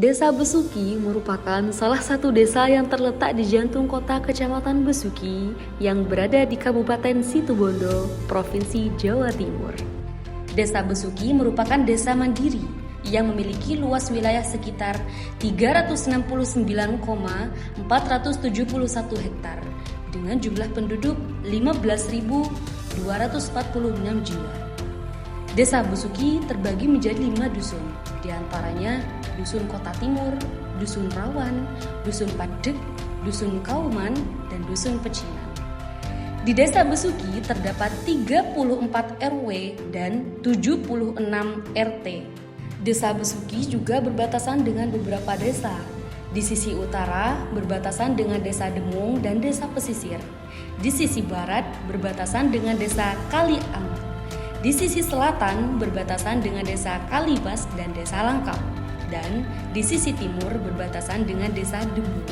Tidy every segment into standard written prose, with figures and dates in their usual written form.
Desa Besuki merupakan salah satu desa yang terletak di jantung kota Kecamatan Besuki yang berada di Kabupaten Situbondo, Provinsi Jawa Timur. Desa Besuki merupakan desa mandiri yang memiliki luas wilayah sekitar 369,471 hektar dengan jumlah penduduk 15.246 jiwa. Desa Besuki terbagi menjadi 5 dusun, diantaranya Dusun Kota Timur, Dusun Rawan, Dusun Padek, Dusun Kauman, dan Dusun Pecinan. Di Desa Besuki terdapat 34 RW dan 76 RT. Desa Besuki juga berbatasan dengan beberapa desa. Di sisi utara berbatasan dengan Desa Demung dan Desa Pesisir. Di sisi barat berbatasan dengan Desa Kaliamat. Di sisi selatan berbatasan dengan Desa Kalibas dan Desa Langkap, dan di sisi timur berbatasan dengan Desa Debu.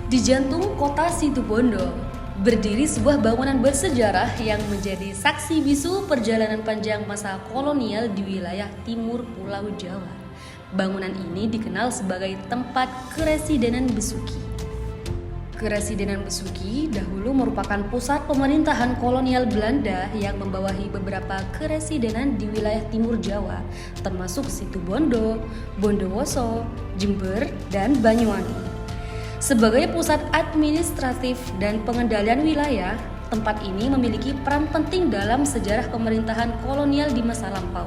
Di jantung kota Situbondo berdiri sebuah bangunan bersejarah yang menjadi saksi bisu perjalanan panjang masa kolonial di wilayah timur Pulau Jawa. Bangunan ini dikenal sebagai tempat Keresidenan Besuki. Keresidenan Besuki dahulu merupakan pusat pemerintahan kolonial Belanda yang membawahi beberapa keresidenan di wilayah timur Jawa, termasuk Situbondo, Bondowoso, Jember, dan Banyuwangi. Sebagai pusat administratif dan pengendalian wilayah, tempat ini memiliki peran penting dalam sejarah pemerintahan kolonial di masa lampau.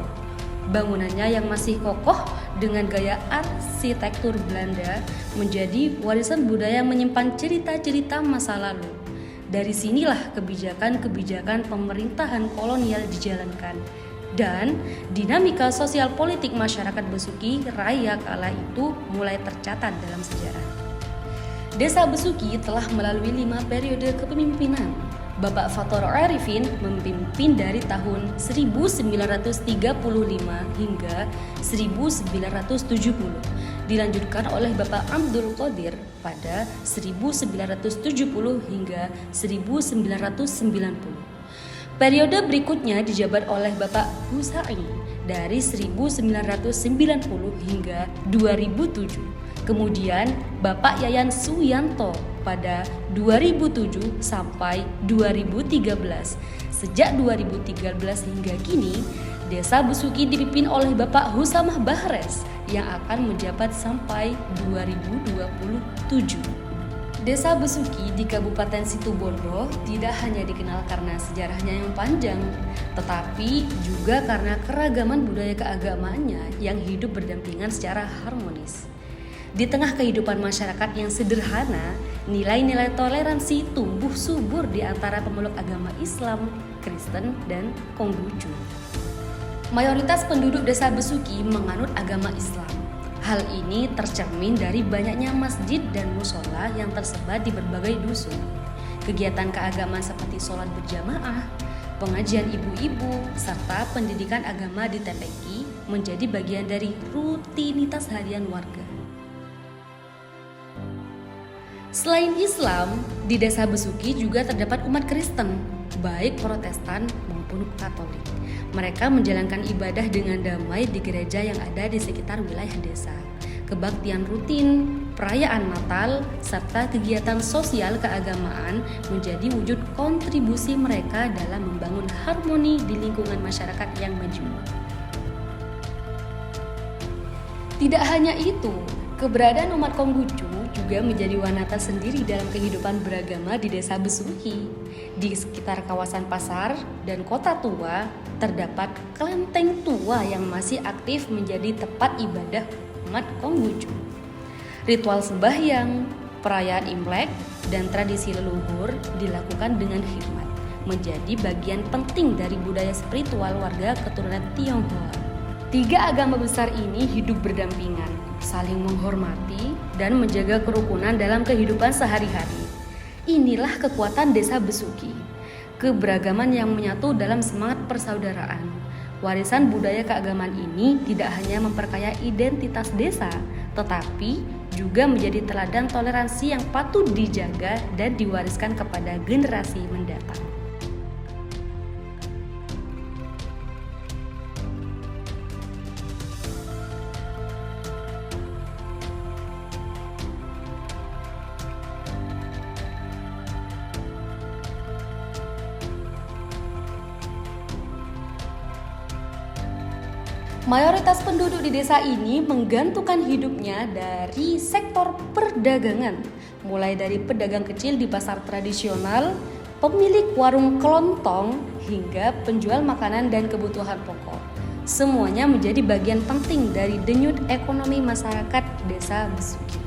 Bangunannya yang masih kokoh dengan gaya arsitektur Belanda menjadi warisan budaya menyimpan cerita-cerita masa lalu. Dari sinilah kebijakan-kebijakan pemerintahan kolonial dijalankan dan dinamika sosial politik masyarakat Besuki Raya kala itu mulai tercatat dalam sejarah. Desa Besuki telah melalui 5 periode kepemimpinan. Bapak Fathur Arifin memimpin dari tahun 1935 hingga 1970, dilanjutkan oleh Bapak Abdul Qadir pada 1970 hingga 1990. Periode berikutnya dijabat oleh Bapak Husai dari 1990 hingga 2007. Kemudian Bapak Yayan Suyanto pada 2007 sampai 2013. Sejak 2013 hingga kini, Desa Besuki dipimpin oleh Bapak Husamah Bahres yang akan menjabat sampai 2027. Desa Besuki di Kabupaten Situbondo tidak hanya dikenal karena sejarahnya yang panjang, tetapi juga karena keragaman budaya keagamaannya yang hidup berdampingan secara harmonis. Di tengah kehidupan masyarakat yang sederhana, nilai-nilai toleransi tumbuh subur di antara pemeluk agama Islam, Kristen, dan Konghucu. Mayoritas penduduk Desa Besuki menganut agama Islam. Hal ini tercermin dari banyaknya masjid dan mushola yang tersebar di berbagai dusun. Kegiatan keagamaan seperti sholat berjamaah, pengajian ibu-ibu, serta pendidikan agama di TPQ menjadi bagian dari rutinitas harian warga. Selain Islam, di Desa Besuki juga terdapat umat Kristen, baik Protestan maupun Katolik. Mereka menjalankan ibadah dengan damai di gereja yang ada di sekitar wilayah desa. Kebaktian rutin, perayaan Natal, serta kegiatan sosial keagamaan menjadi wujud kontribusi mereka dalam membangun harmoni di lingkungan masyarakat yang majmuk. Tidak hanya itu, keberadaan umat Konghucu juga menjadi wanita sendiri dalam kehidupan beragama di Desa Besuki. Di sekitar kawasan pasar dan kota tua, terdapat kelenteng tua yang masih aktif menjadi tempat ibadah umat Konghucu. Ritual sembahyang, perayaan Imlek, dan tradisi leluhur dilakukan dengan hikmat, menjadi bagian penting dari budaya spiritual warga keturunan Tionghoa. 3 agama besar ini hidup berdampingan, saling menghormati dan menjaga kerukunan dalam kehidupan sehari-hari. Inilah kekuatan Desa Besuki, keberagaman yang menyatu dalam semangat persaudaraan. Warisan budaya keagamaan ini tidak hanya memperkaya identitas desa, tetapi juga menjadi teladan toleransi yang patut dijaga dan diwariskan kepada generasi mendatang. Mayoritas penduduk di desa ini menggantungkan hidupnya dari sektor perdagangan, mulai dari pedagang kecil di pasar tradisional, pemilik warung kelontong, hingga penjual makanan dan kebutuhan pokok. Semuanya menjadi bagian penting dari denyut ekonomi masyarakat desa Besuki.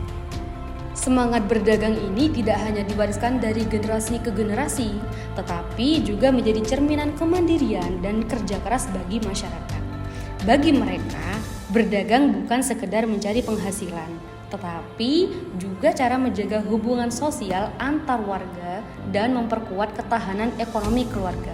Semangat berdagang ini tidak hanya diwariskan dari generasi ke generasi, tetapi juga menjadi cerminan kemandirian dan kerja keras bagi masyarakat. Bagi mereka, berdagang bukan sekedar mencari penghasilan, tetapi juga cara menjaga hubungan sosial antar warga dan memperkuat ketahanan ekonomi keluarga.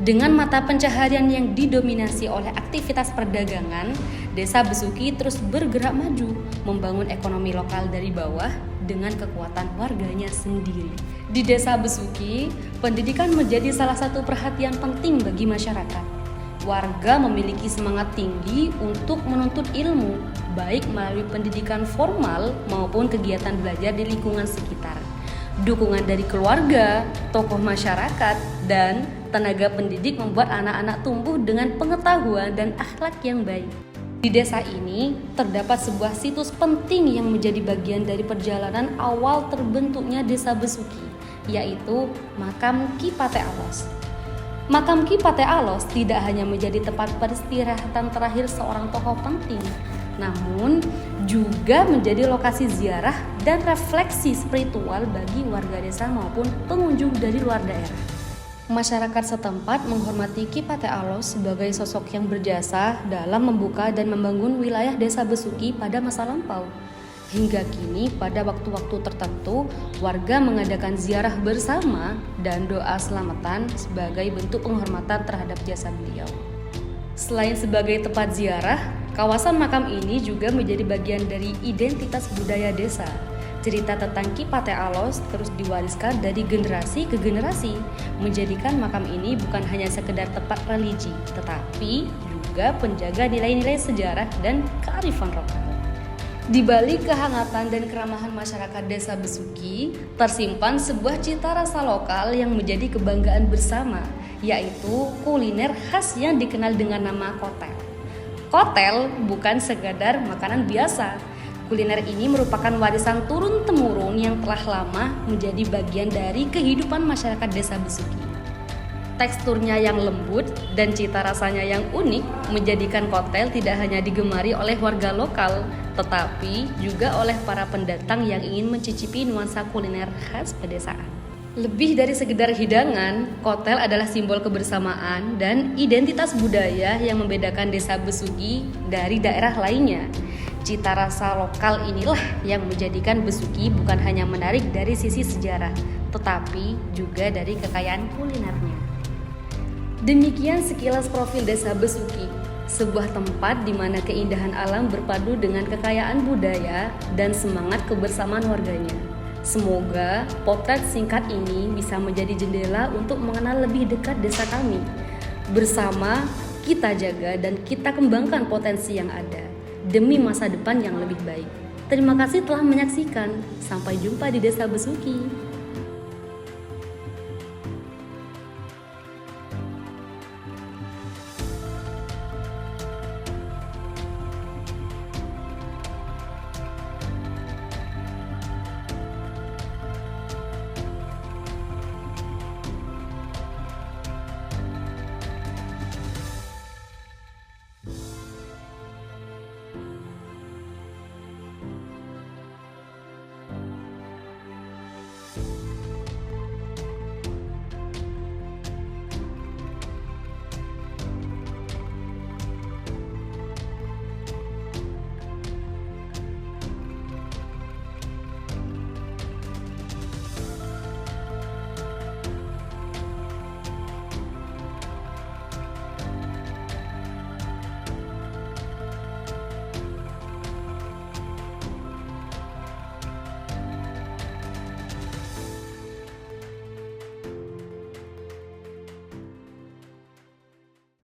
Dengan mata pencaharian yang didominasi oleh aktivitas perdagangan, desa Besuki terus bergerak maju, membangun ekonomi lokal dari bawah dengan kekuatan warganya sendiri. Di desa Besuki, pendidikan menjadi salah satu perhatian penting bagi masyarakat. Warga memiliki semangat tinggi untuk menuntut ilmu, baik melalui pendidikan formal maupun kegiatan belajar di lingkungan sekitar. Dukungan dari keluarga, tokoh masyarakat, dan tenaga pendidik membuat anak-anak tumbuh dengan pengetahuan dan akhlak yang baik. Di desa ini terdapat sebuah situs penting yang menjadi bagian dari perjalanan awal terbentuknya desa Besuki, yaitu Makam Ki Pate Alos. Makam Ki Pate Alos tidak hanya menjadi tempat peristirahatan terakhir seorang tokoh penting, namun juga menjadi lokasi ziarah dan refleksi spiritual bagi warga desa maupun pengunjung dari luar daerah. Masyarakat setempat menghormati Ki Pate Alos sebagai sosok yang berjasa dalam membuka dan membangun wilayah desa Besuki pada masa lampau. Hingga kini pada waktu-waktu tertentu warga mengadakan ziarah bersama dan doa selamatan sebagai bentuk penghormatan terhadap jasa beliau. Selain sebagai tempat ziarah, kawasan makam ini juga menjadi bagian dari identitas budaya desa. Cerita tentang Ki Pate Alos terus diwariskan dari generasi ke generasi, menjadikan makam ini bukan hanya sekedar tempat religi, tetapi juga penjaga nilai-nilai sejarah dan kearifan lokal. Di balik kehangatan dan keramahan masyarakat desa Besuki, tersimpan sebuah cita rasa lokal yang menjadi kebanggaan bersama, yaitu kuliner khas yang dikenal dengan nama kotel. Kotel bukan sekadar makanan biasa. Kuliner ini merupakan warisan turun-temurun yang telah lama menjadi bagian dari kehidupan masyarakat desa Besuki. Teksturnya yang lembut dan cita rasanya yang unik menjadikan kotel tidak hanya digemari oleh warga lokal, tetapi juga oleh para pendatang yang ingin mencicipi nuansa kuliner khas pedesaan. Lebih dari sekedar hidangan, kotel adalah simbol kebersamaan dan identitas budaya yang membedakan desa Besuki dari daerah lainnya. Cita rasa lokal inilah yang menjadikan Besuki bukan hanya menarik dari sisi sejarah, tetapi juga dari kekayaan kulinernya. Demikian sekilas profil desa Besuki, sebuah tempat di mana keindahan alam berpadu dengan kekayaan budaya dan semangat kebersamaan warganya. Semoga potret singkat ini bisa menjadi jendela untuk mengenal lebih dekat desa kami. Bersama kita jaga dan kita kembangkan potensi yang ada demi masa depan yang lebih baik. Terima kasih telah menyaksikan. Sampai jumpa di desa Besuki.